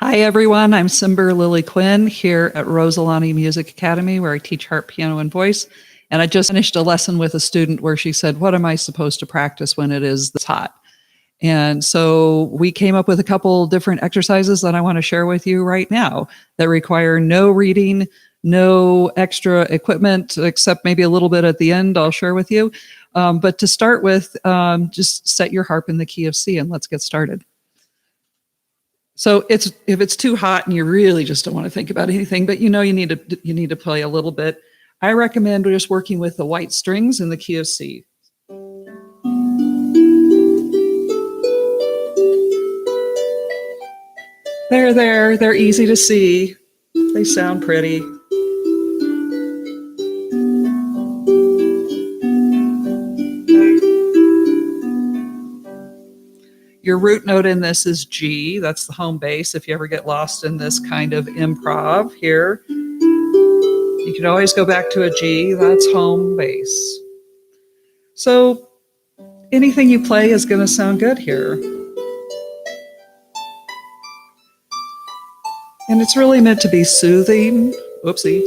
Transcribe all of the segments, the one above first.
Hi, everyone. I'm Cymber Lily Quinn here at Rosalani Music Academy, where I teach harp, piano, and voice. And I just finished a lesson with a student where she said, "What am I supposed to practice when it is this hot?" And so we came up with a couple different exercises that I want to share with you right now that require no reading, no extra equipment, except maybe a little bit at the end I'll share with you. But to start with, just set your harp in the key of C and let's get started. So if it's too hot and you really just don't want to think about anything, but you need to play a little bit, I recommend just working with the white strings in the key of C. They're easy to see. They sound pretty. Your root note in this is G. That's the home base. If you ever get lost in this kind of improv here, you can always go back to a G. That's home base. So anything you play is going to sound good here. And it's really meant to be soothing. Whoopsie.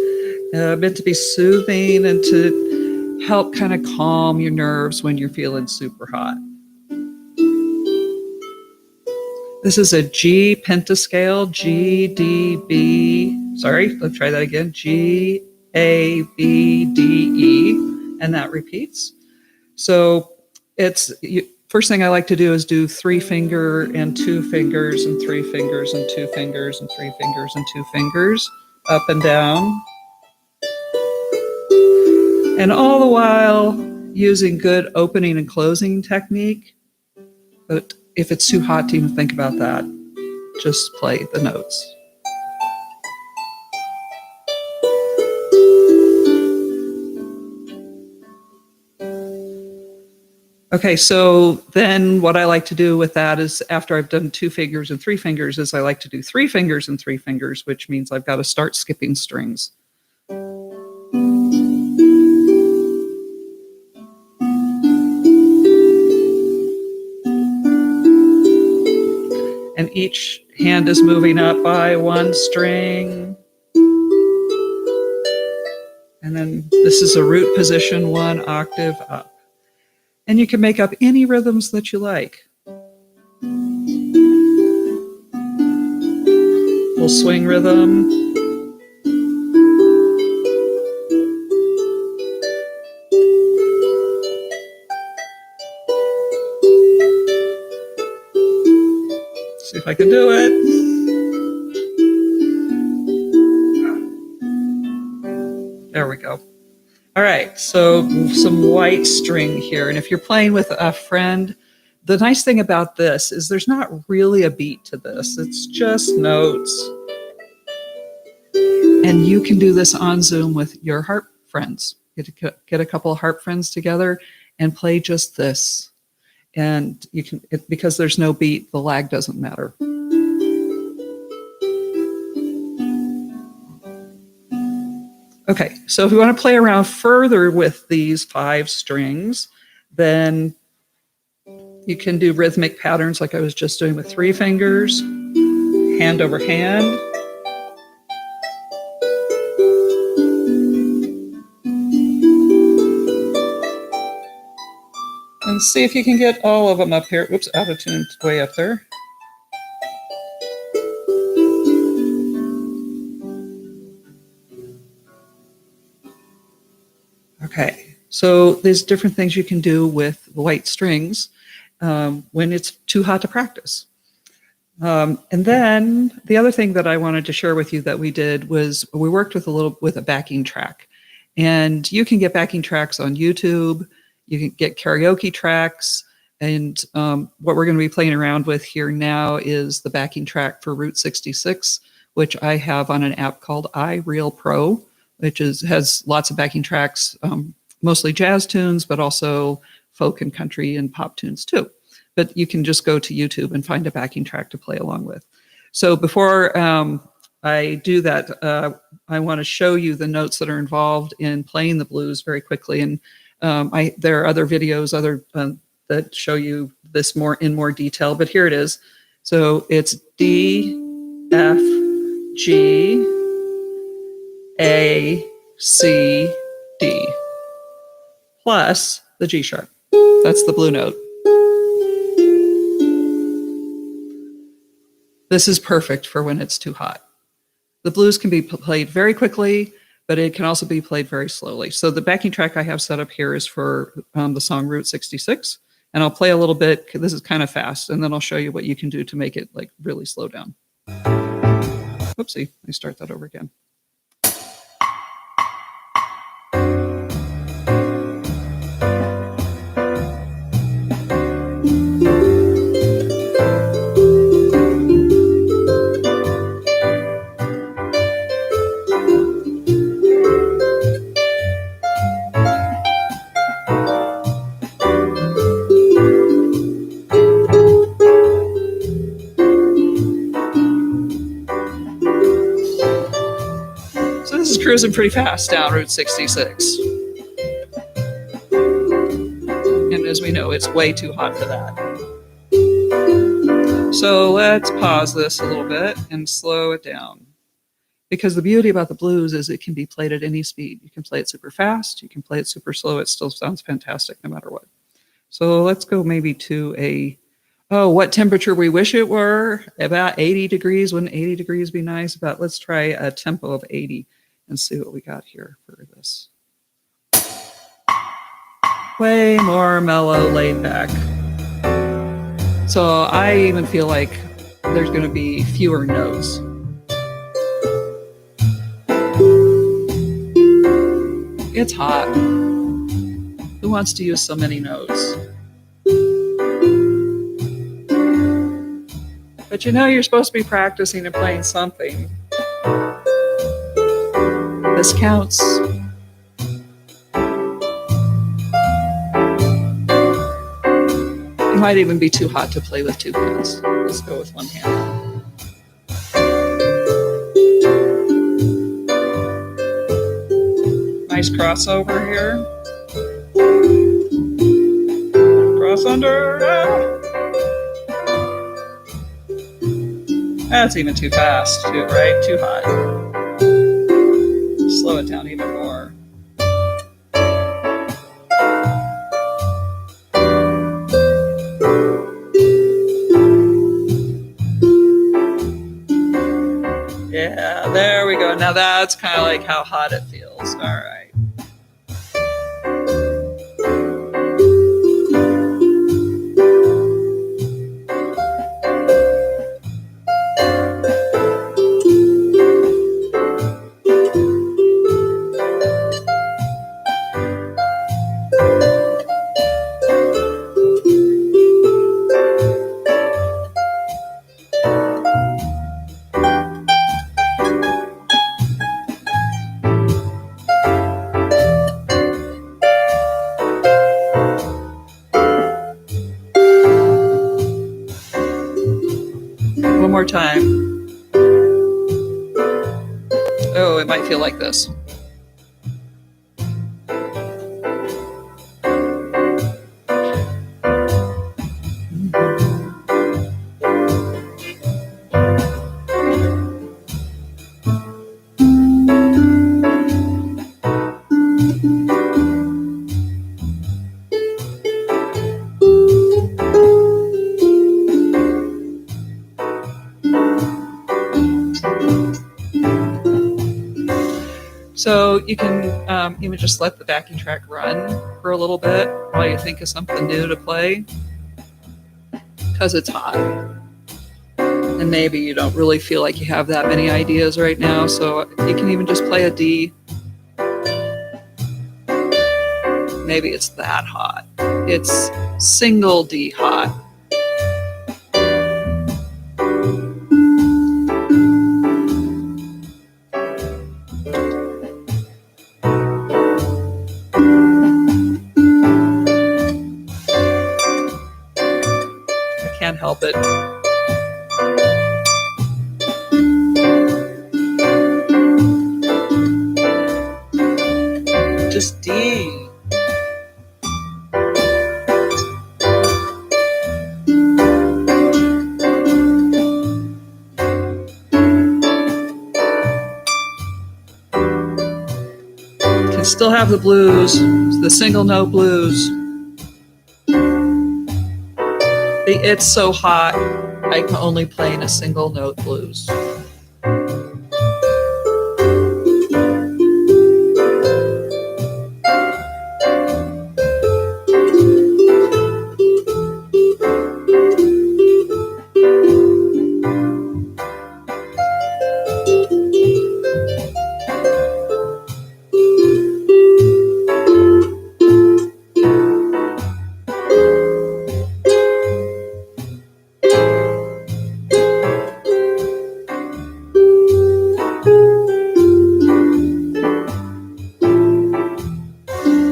Meant to be soothing and to help kind of calm your nerves when you're feeling super hot. This is a G pentascale, G, D, B. Sorry, let's try that again. G, A, B, D, E. And that repeats. So first thing I like to do is do 3 finger and 2 fingers and 3 fingers and 2 fingers and 3 fingers and 2 fingers, up and down. And all the while using good opening and closing technique. But if it's too hot to even think about that, just play the notes. Okay, so then what I like to do with that is after I've done 2 fingers and 3 fingers is I like to do 3 fingers and 3 fingers, which means I've got to start skipping strings. And each hand is moving up by 1 string. And then this is a root position, 1 octave up. And you can make up any rhythms that you like. Little swing rhythm. See if I can do it. There we go. All right, so some white string here. And if you're playing with a friend, the nice thing about this is there's not really a beat to this. It's just notes. And you can do this on Zoom with your harp friends. Get a couple of harp friends together and play just this. And you can, because there's no beat, the lag doesn't matter. Okay, so if we want to play around further with these 5 strings, then you can do rhythmic patterns like I was just doing with 3 fingers, hand over hand. And see if you can get all of them up here. Oops, out of tune, way up there. Okay, so there's different things you can do with white strings when it's too hot to practice. And then the other thing that I wanted to share with you that we did was we worked with a backing track. And you can get backing tracks on YouTube. You can get karaoke tracks. And what we're going to be playing around with here now is the backing track for Route 66, which I have on an app called iReal Pro, which has lots of backing tracks, mostly jazz tunes, but also folk and country and pop tunes too. But you can just go to YouTube and find a backing track to play along with. So before I do that, I want to show you the notes that are involved in playing the blues very quickly. And there are other videos that show you this in more detail, but here it is. So it's D, F, G, A, C, D, plus the G sharp. That's the blue note. This is perfect for when it's too hot. The blues can be played very quickly, but it can also be played very slowly. So the backing track I have set up here is for the song Route 66, and I'll play a little bit. This is kind of fast, and then I'll show you what you can do to make it like really slow down. Oopsie, let me start that over again. Cruising pretty fast down Route 66. And as we know, it's way too hot for that. So let's pause this a little bit and slow it down. Because the beauty about the blues is it can be played at any speed. You can play it super fast, you can play it super slow, it still sounds fantastic no matter what. So let's go maybe to what temperature we wish it were, about 80 degrees. Wouldn't 80 degrees be nice? Let's try a tempo of 80. And see what we got here for this. Way more mellow, laid back. So I even feel like there's going to be fewer notes. It's hot. Who wants to use so many notes? But you know you're supposed to be practicing and playing something. This counts. It might even be too hot to play with two hands. Let's go with one hand. Nice crossover here. Cross under. That's even too fast, too, right? Too hot. Slow it down even more. Yeah, there we go. Now that's kind of like how hot it feels. All right. More time. Oh, it might feel like this. So you can even just let the backing track run for a little bit while you think of something new to play, because it's hot. And maybe you don't really feel like you have that many ideas right now, so you can even just play a D. Maybe it's that hot. It's single D hot. Can't help it. Just D. still have the blues, the single note blues. The It's So Hot, I can only play in a single note blues.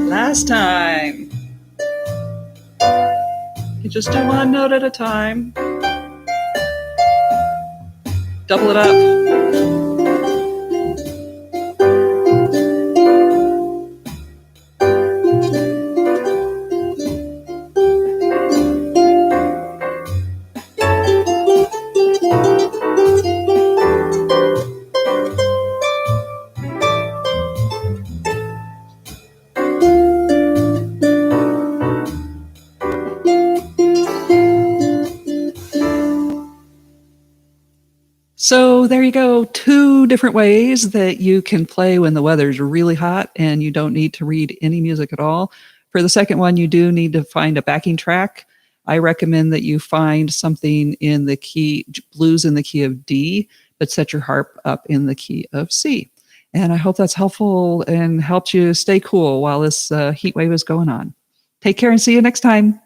Last time. You just do one note at a time. Double it up. So there you go, 2 different ways that you can play when the weather's really hot and you don't need to read any music at all. For the second one, you do need to find a backing track. I recommend that you find something in the key, blues in the key of D, but set your harp up in the key of C. And I hope that's helpful and helps you stay cool while this heat wave is going on. Take care and see you next time.